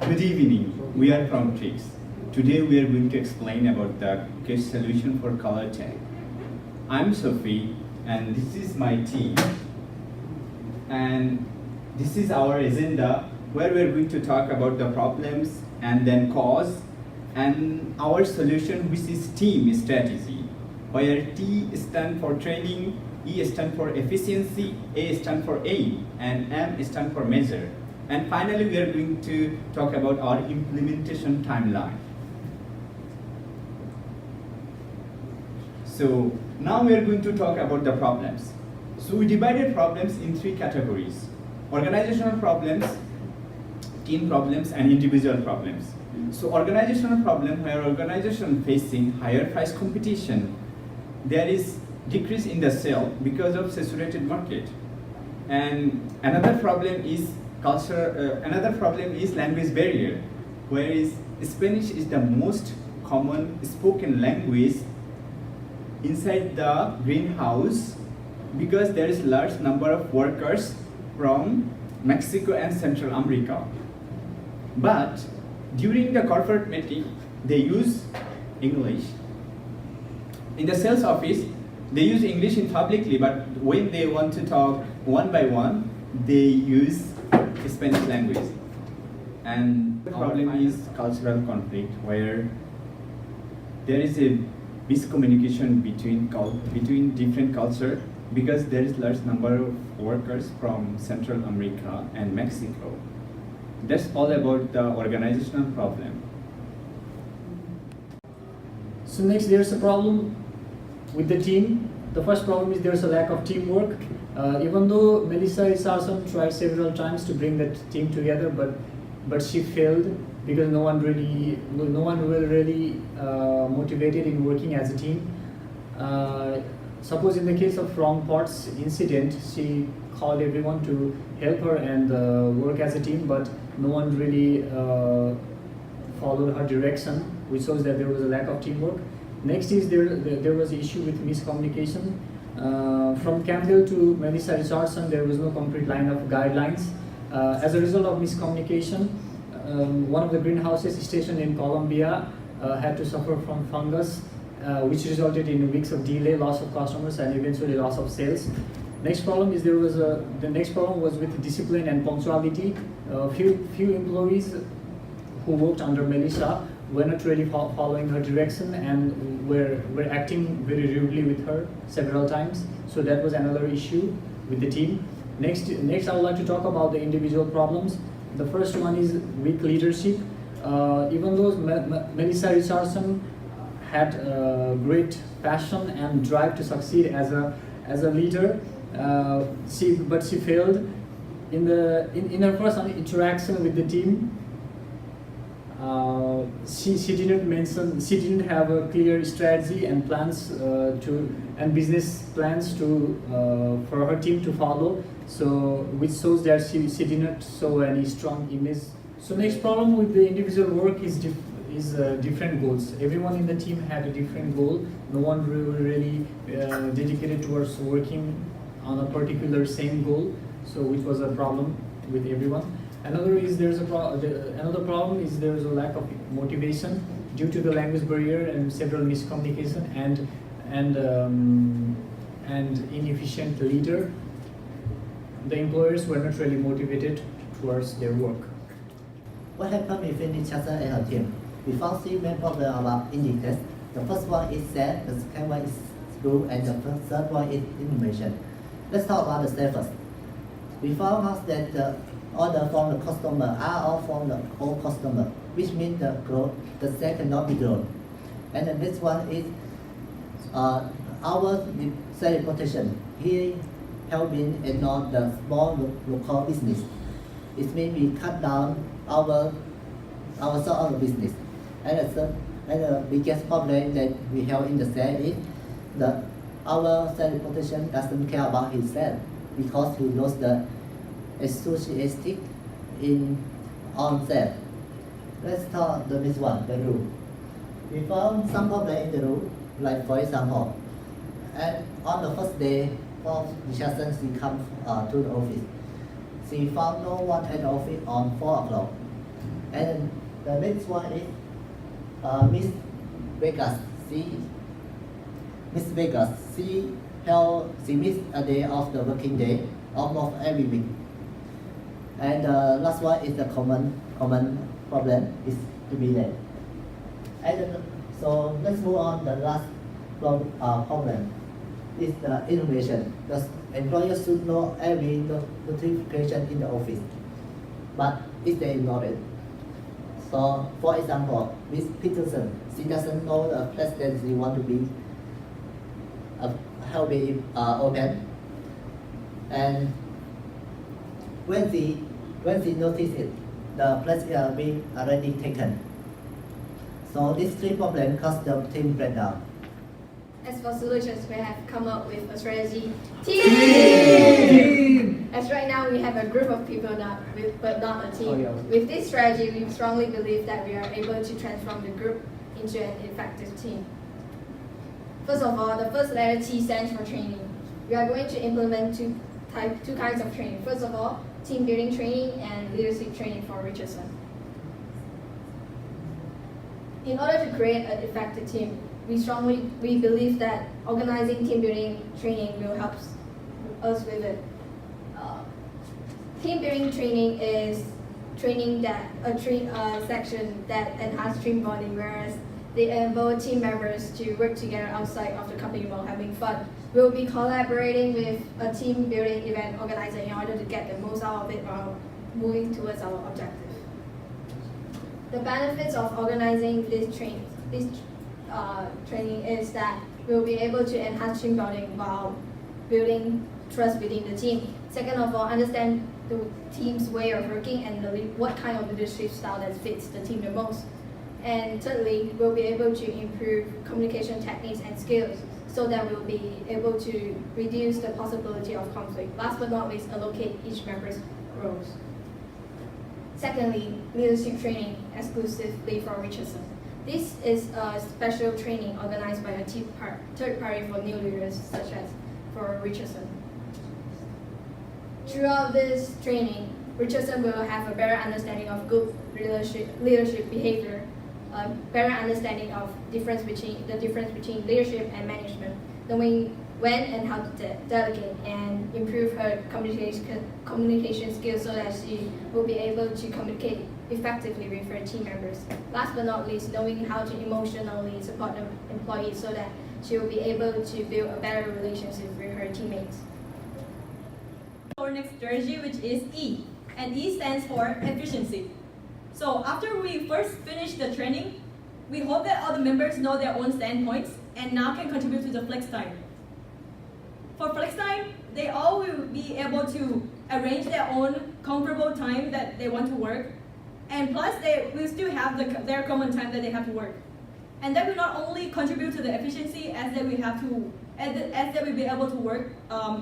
Good evening. We are from Tricks. Today we are going to explain about the case solution for color tag. I'm Sophie and this is my team. And this is our agenda where we are going to talk about the problems and then cause and our solution, which is team strategy, where T stands for training, E stands for efficiency, A stands for aim, and M stands for measure. And finally, we are going to talk about our implementation timeline. So now we are going to talk about the problems. So we divided problems in three categories: organizational problems, team problems, and individual problems. So organizational problem, where organization facing higher price competition, there is decrease in the sale because of saturated market. And another problem is another problem is language barrier, whereas Spanish is the most common spoken language inside the greenhouse because there is large number of workers from Mexico and Central America. But during the corporate meeting, they use English. In the sales office, they use English in publicly, but when they want to talk one by one, they use Spanish language. And the problem is cultural conflict, where there is a miscommunication between different culture because there is large number of workers from Central America and Mexico. That's all about the organizational problem. So next, there's a problem with the team. The first problem is there's a lack of teamwork. Even though Melissa Richardson tried several times to bring that team together, but she failed because no one were really motivated in working as a team. Suppose in the case of wrong parts incident, she called everyone to help her and work as a team, but no one really followed her direction, which shows that there was a lack of teamwork. Next is there was issue with miscommunication. From Campbell to Melissa Richardson, there was no complete line of guidelines. As a result of miscommunication, one of the greenhouses stationed in Colombia had to suffer from fungus, which resulted in weeks of delay, loss of customers, and eventually loss of sales. Next problem is the next problem was with discipline and punctuality. Few employees who worked under Melissa were not really following her direction and were acting very rudely with her several times. So that was another issue with the team. Next I would like to talk about the individual problems. The first one is weak leadership. Even though Melissa Richardson had great passion and drive to succeed as a leader, but she failed in her first interaction with the team. She didn't have a clear strategy and plans and business plans for her team to follow. So which shows that she did not show any strong image. So next problem with the individual work is different goals. Everyone in the team had a different goal. No one really dedicated towards working on a particular same goal. So which was a problem with everyone. Another problem is there is a lack of motivation due to the language barrier and several miscommunication and inefficient leader. The employers were not really motivated towards their work. What happened between each other and her team? We found three main problems about indicators. The first one is sales, the second one is rule, and the third one is information. Let's talk about the sales first. We found out that the order from the customer are all from the old customer, which means the sale cannot be grown. And the next one is our sales reputation. Here, helping and not the small local business. It means we cut down our sort of business. And the biggest problem that we have in the sale is our sales reputation doesn't care about his sale because he lost the enthusiastic on sale. Let's talk the next one, the rule. We found some problem in the rule, like for example, and on the first day of Richardson, she come to the office. She found no one at the office on 4 o'clock. And the next one is Miss Vegas. Miss Vegas, she missed a day of the working day almost every week. And the last one is the common problem is to be late. And so let's move on. The last problem is the innovation. The employers should know every notification in the office, but if they ignore it. So, for example, Miss Peterson, she doesn't know the presidency want to be open, and when she noticed it, the pledge will be already taken. So these three problems cause the team breakdown. As for solutions, we have come up with a strategy. Team! As right now we have a group of people, but not a team. Oh, yeah. With this strategy, we strongly believe that we are able to transform the group into an effective team. First of all, the first letter T stands for training. We are going to implement two kinds of training. First of all, team building training and leadership training for Richardson. In order to create an effective team, we believe that organizing team building training will help us with it. Team building training is training section that enhances team bonding, whereas they enable team members to work together outside of the company while having fun. We'll be collaborating with a team building event organizer in order to get the most out of it while moving towards our objective. The benefits of organizing this training is that we'll be able to enhance team bonding while building trust within the team. Second of all, understand the team's way of working and what kind of leadership style that fits the team the most. And thirdly, we'll be able to improve communication techniques and skills so that we'll be able to reduce the possibility of conflict. Last but not least, allocate each member's roles. Secondly, leadership training exclusively for Richardson. This is a special training organized by a third party for new leaders, such as for Richardson. Throughout this training, Richardson will have a better understanding of good leadership behavior, a better understanding of the difference between leadership and management, knowing when and how to delegate, and improve her communication skills so that she will be able to communicate effectively with her team members. Last but not least, knowing how to emotionally support the employees so that she will be able to build a better relationship with her teammates. Our next strategy, which is E, and E stands for efficiency. So after we first finish the training, we hope that all the members know their own standpoints and now can contribute to the flex time. For flex time, they all will be able to arrange their own comfortable time that they want to work, and plus they will still have their common time that they have to work. And that will not only contribute to the efficiency as they will be able to work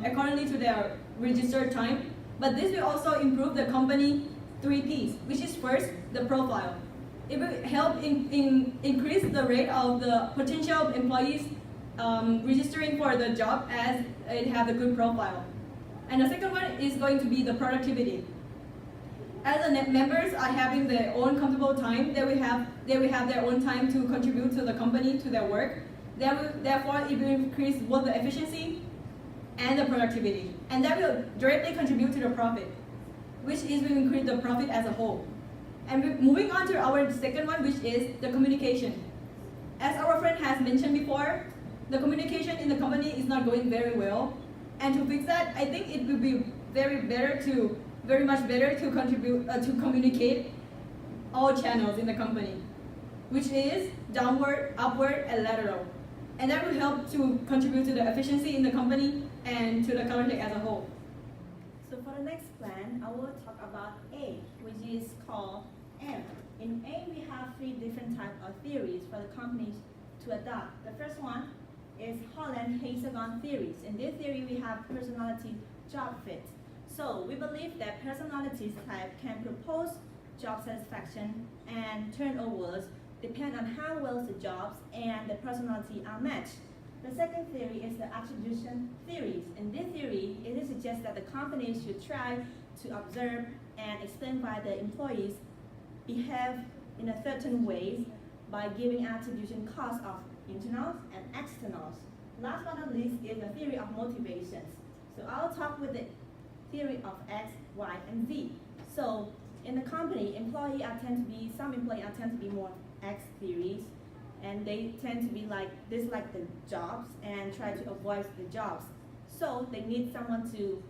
accordingly to their registered time, but this will also improve the company 3 Ps, which is first, the profile. It will help increase the rate of the potential employees registering for the job as it have a good profile. And the second one is going to be the productivity. As the members are having their own comfortable time, they will have their own time to contribute to the company, to their work. Therefore, it will increase both the efficiency and the productivity. And that will directly contribute to the profit, which will increase the profit as a whole. And moving on to our second one, which is the communication. As our friend has mentioned before, the communication in the company is not going very well. And to fix that, I think it will be very much better to communicate all channels in the company, which is downward, upward, and lateral. And that will help to contribute to the efficiency in the company and to the culture as a whole. So for the next plan, I will talk about A, which is called M. In A, we have 3 different types of theories for the companies to adopt. The first one is Holland-Hexagon theories. In this theory, we have personality job fit. So we believe that personality type can propose job satisfaction and turnovers depend on how well the jobs and the personality are matched. The second theory is the attribution theories. In this theory, it suggests that the companies should try to observe and explain why the employees behave in a certain ways by giving attribution cost of internals and externals. Last but not least is the theory of motivations. So I'll talk with the theory of X, Y, and Z. So in the company, some employees tend to be more X theories, and they tend to be dislike the jobs and try to avoid the jobs. So they need someone to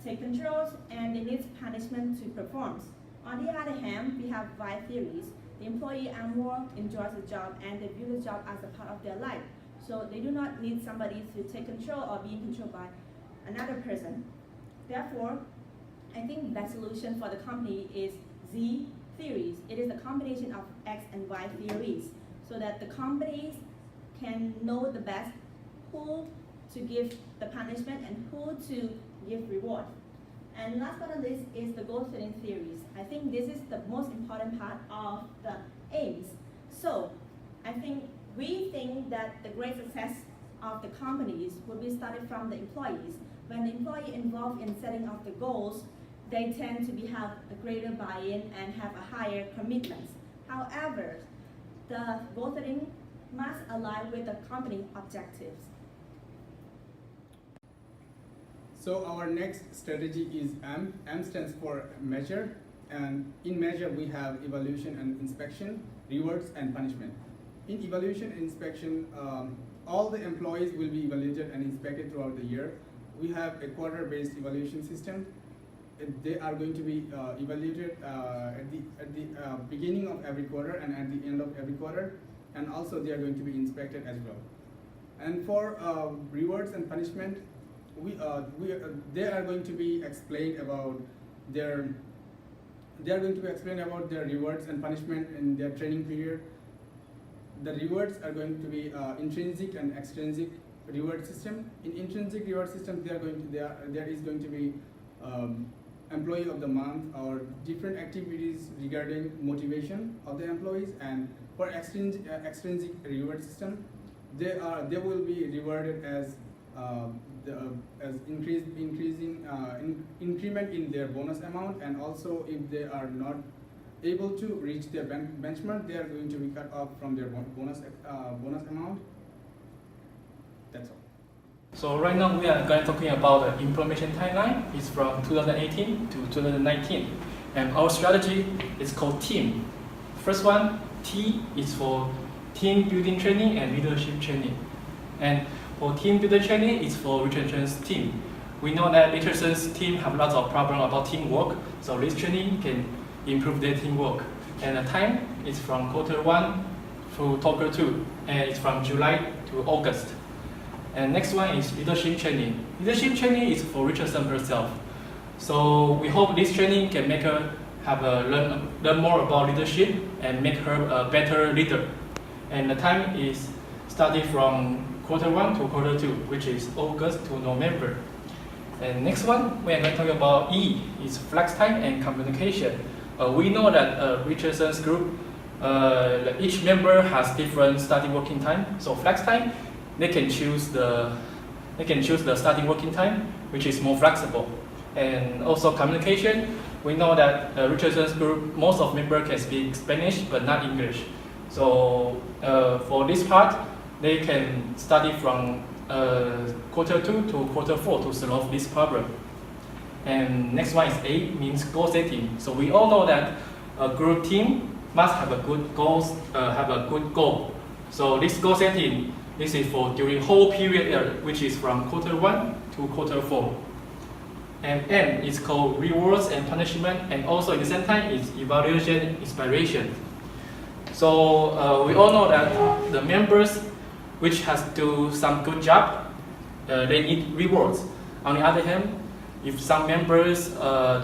take controls, and they need punishment to perform. On the other hand, we have Y theories. The employee are more enjoys the job, and they view the job as a part of their life. So they do not need somebody to take control or be controlled by another person. Therefore, I think the best solution for the company is Z theories. It is a combination of X and Y theories, so that the companies can know the best who to give the punishment and who to give reward. And last but not least is the goal setting theories. I think this is the most important part of the aims. So we think that the great success of the companies will be started from the employees. When the employee involved in setting of the goals, they tend to have a greater buy-in and have a higher commitment. However, the goal setting must align with the company objectives. So our next strategy is M. M stands for measure, and in measure we have evaluation and inspection, rewards and punishment. In evaluation and inspection, all the employees will be evaluated and inspected throughout the year. We have a quarter-based evaluation system. They are going to be evaluated at the beginning of every quarter and at the end of every quarter, and also they are going to be inspected as well. And for rewards and punishment, they are going to be explained about their rewards and punishment in their training period. The rewards are going to be intrinsic and extrinsic reward system. In intrinsic reward system, there is going to be employee of the month or different activities regarding motivation of the employees. And for extrinsic reward system, they will be rewarded as increment in their bonus amount, and also if they are not able to reach their benchmark, they are going to be cut off from their bonus amount. That's all. So right now we are going to talking about the implementation timeline. It's from 2018 to 2019, and our strategy is called team. First one, T is for team building training and leadership training, and for team builder training, it's for Richardson's team. We know that Richardson's team have lots of problems about teamwork, so this training can improve their teamwork. And the time is from Q1 through Q2, and it's from July to August. And next one is leadership training. Leadership training is for Richardson herself. So we hope this training can make her learn more about leadership and make her a better leader. And the time is starting from Q1 to Q2, which is August to November. And next one, we are going to talk about E, is flex time and communication. We know that Richardson's group, each member has different starting working time. So flex time, they can choose the starting working time, which is more flexible. And also communication, we know that Richardson's group, most of members can speak Spanish but not English. So for this part, they can study from Q2 to Q4 to solve this problem. And next one is A, means goal setting. So we all know that a group team must have a good goals, have a good goal. So this goal setting, this is for during whole period, which is from Q1 to Q4. And M is called rewards and punishment, and also at the same time is evaluation, inspiration. So we all know that the members which has do some good job, they need rewards. On the other hand, if some members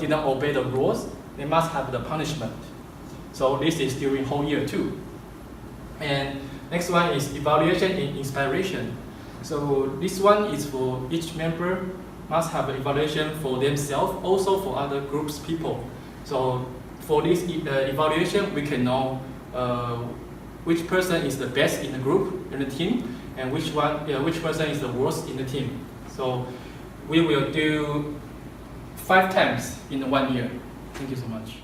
didn't obey the rules, they must have the punishment. So this is during whole year too. And next one is evaluation and inspiration. So this one is for each member must have an evaluation for themselves, also for other groups people. So for this evaluation, we can know which person is the best in the group, in the team, and which person is the worst in the team. So we will do 5 times in 1 year. Thank you so much.